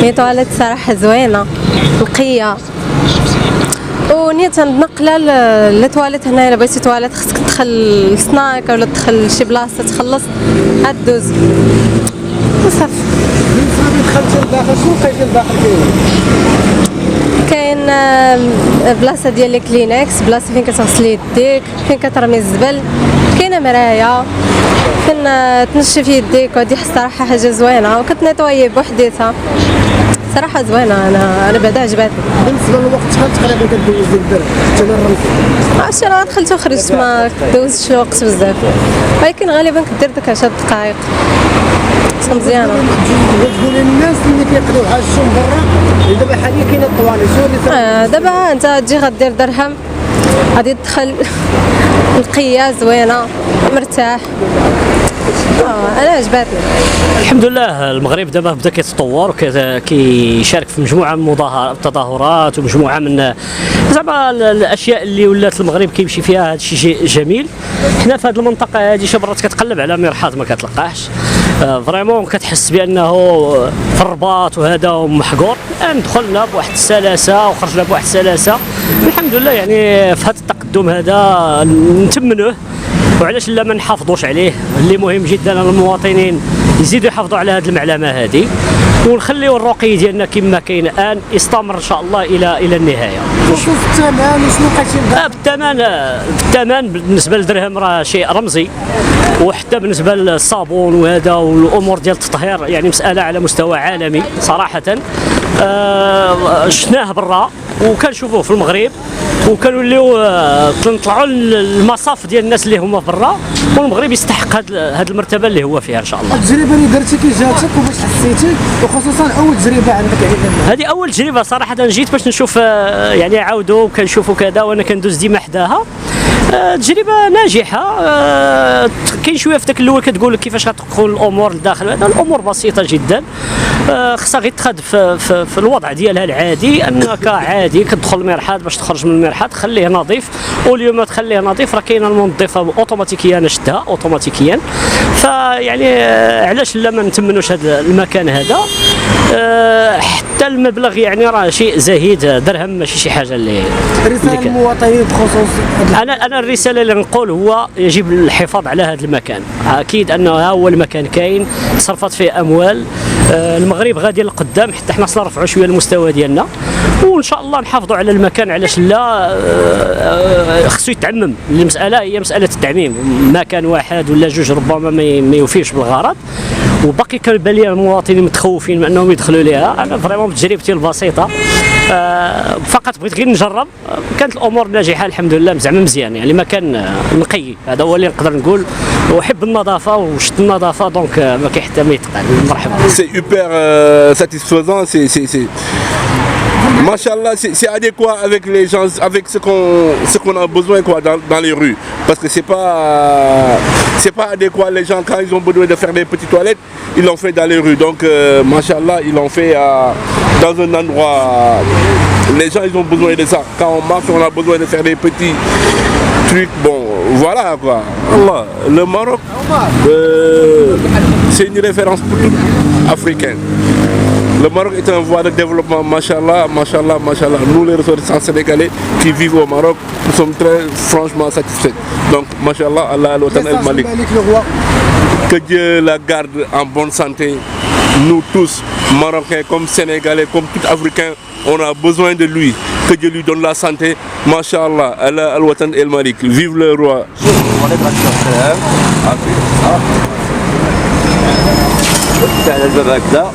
هي تواليت صراحه زوينه نقيه، ونية تنقله للتواليت هنايا. الا بغيتي تواليت خصك تدخل للسناك ولا تدخل لشي بلاصه تخلص عاد دوز وصافي. دخلتي لداخل شنو لقيتي لداخل؟ كاين بلاصه ديال لي كلينكس، بلاصه فين كتغسلي يديك، فين كترمي الزبل، كاينه مرايه فين تنشف يديك، وهادي الصراحه حاجه زوينه، وكتنيطوي بوحديتها صراحه زوينه. انا بعدا عجباتني. بالنسبه للوقت شحال تقريبا كدوز ديال الدرب حتى للرمز؟ عرفتي انا دخلت وخرجت ما كدوزش الوقت بزاف، ولكن غالبا كدير ديك 10 دقائق مزيانه. تقولي للناس اللي كيقضيو حاجتهم برا دابا حاليا كاينه الطواليت شنو اللي دابا انت تجي غدير درهم غادي تدخل نقيه زوينه مرتاح. انا عجباتني الحمد لله. المغرب دابا بدا كيتطور وكيشارك في مجموعه من التظاهرات ومجموعه من زعما الاشياء اللي ولات المغرب كيمشي فيها. هذا الشيء شيء جميل. حنا في هذه المنطقه هذه شي مرات كتقلب على مرحاض ما كتلقاهش فريمون، كتحس بانه في الرباط وهذا محقور. الان دخلنا بواحد السلاسه وخرجنا بواحد السلاسه الحمد لله. يعني في هذا التقدم هذا نتمنوه، وعلاش لا ما نحافظوش عليه. اللي مهم جدا المواطنين يزيدوا يحافظوا على هذه المعلمه هذه، ونخليو الرقي ديالنا كما كاين الان يستمر ان شاء الله الى النهايه. شوف الثمن وشنو لقيتي؟ بالثمن بالنسبه للدرهم راه شيء رمزي، وحتى بالنسبه للصابون وهذا والامور ديال التطهير يعني مساله على مستوى عالمي صراحه. شفناه برا وكنشوفوه في المغرب، وكنوليو نطلعوا المصاف ديال الناس اللي هما برا، والمغرب يستحق هذه المرتبه اللي هو فيها ان شاء الله. التجربه اللي درتي كي جاتك وباش حسيتي، وخصوصا اول تجربه عندك يعني؟ هذه اول تجربه صراحه. جيت باش نشوف يعني عاودوا كنشوفوا كذا، وانا كندوز ديما حداها. تجربه ناجحه. كاين شويه في ذاك الاول كتقول كيفاش غتدخل الامور لداخل. هذا الامور بسيطه جدا، خصها غير تخاد في الوضع ديالها العادي، انك عادي كتدخل المرحاض باش تخرج من المرحاض خليه نظيف، واليوم تخليه نظيف راه كاينه المنظفه اوتوماتيكيا، انا شدها اوتوماتيكيا. فيعني علاش لا ما نتمنوش هذا المكان هذا. حتى المبلغ يعني راه شيء زهيد، درهم ماشي شي حاجه اللي رساله للمواطنين بخصوص انا الرساله اللي نقول هو يجب الحفاظ على هذا المكان. اكيد انه هو المكان كاين تصرفات فيه اموال. المغرب غادي للقدام حتى حنا نرفعوا شويه المستوى ديالنا، وان شاء الله نحافظوا على المكان. علاش لا؟ خصو يتعمم. المساله هي مساله التعميم، مكان واحد ولا جوج ربما ما يوفيش بالغرض. وباقي كنبان لي المواطنين متخوفين من انهم يدخلوا ليها. انا فريمون بتجربتي البسيطه فقط بغيت غير نجرب، كانت الامور ناجحه الحمد لله. زعما مزيان يعني مكان نقي. هذا هو اللي نقدر نقول. وحب النظافه وشت النظافه دونك ما كاين حتى ما يتقال. مرحبا. سي hyper satisfaisant, c'est Machallah, c'est adéquat avec les gens, avec ce qu'on a besoin quoi, dans les rues. Parce que c'est pas adéquat. Les gens, quand ils ont besoin de faire des petites toilettes, ils l'ont fait dans les rues. Donc, Machallah, ils l'ont fait dans un endroit. Les gens, ils ont besoin de ça. Quand on marche, on a besoin de faire des petits trucs. Bon, voilà quoi. Allah, le Maroc, c'est une référence pour tout Africain. Le Maroc est en voie de développement, machallah, machallah, machallah. Nous, les ressortissants sénégalais qui vivent au Maroc, nous sommes très franchement satisfaits. Donc, machallah, Allah al-Watan al-Malik. Que Dieu la garde en bonne santé. Nous tous, Marocains comme Sénégalais, comme tout Africain, on a besoin de lui. Que Dieu lui donne la santé. Machallah, Allah al-Watan al-Malik. Vive le roi. على الباب هكذا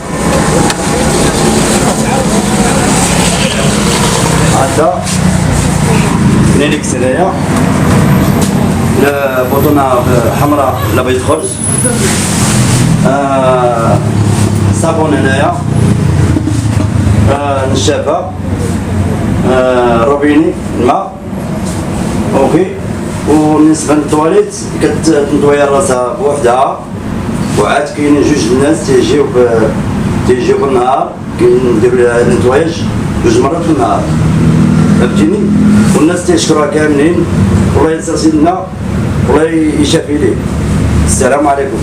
هذا كلينكس هنايا البطونه حمراء لا بغيت تخرج. صابون هنايا نشافه روبيني الماء اوكي. وبالنسبه للطواليت كتنطوي راسها بوحدها، وعاد كاينين جوج الناس تيجيو بالنهار كنديروا لها النتواياج جوج مرات في النهار، فهمتيني. والناس تيشكروها كاملين، والله يسر سيدنا والله يشافي ليه. السلام عليكم.